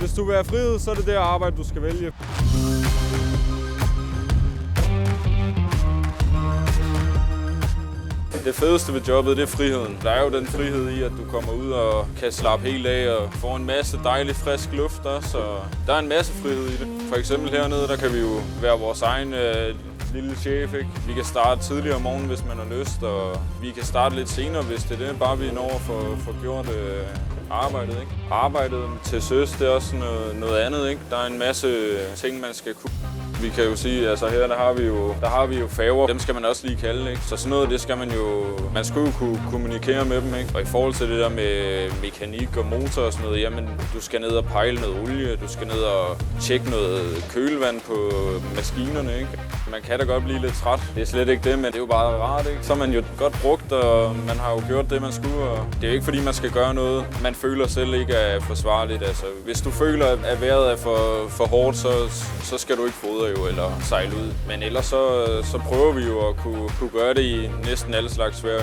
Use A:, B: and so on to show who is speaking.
A: Hvis du vil have frihed, så er det det arbejde, du skal vælge. Det fedeste ved jobbet, det er friheden. Der er jo den frihed i, at du kommer ud og kan slappe helt af og få en masse dejlig frisk luft også. Og der er en masse frihed i det. For eksempel hernede, der kan vi jo være vores egen lille chef, ikke? Vi kan starte tidligere om morgenen, hvis man har lyst, og vi kan starte lidt senere, hvis det er det. Bare vi når at få gjort arbejdet, ikke? Arbejdet til søs, det er også noget andet, ikke? Der er en masse ting, man skal kunne. Vi kan jo sige, altså her der har vi jo færger. Dem skal man også lige kalde, ikke? Så sådan noget, det skal man skulle jo kunne kommunikere med dem, ikke? Og i forhold til det der med mekanik og motor og sådan noget, jamen du skal ned og pejle noget olie, du skal ned og tjekke noget kølevand på maskinerne, ikke? Man kan da godt blive lidt træt. Det er slet ikke det, men det er jo bare rart, ikke? Så er man jo godt brugt, og man har jo gjort det, man skulle. Og det er jo ikke fordi, man skal gøre noget, man føler selv ikke er forsvarligt. Altså, hvis du føler, at vejret er for hårdt, så skal du ikke fodre jo, eller sejle ud. Men ellers så prøver vi jo at kunne gøre det i næsten alle slags vejr.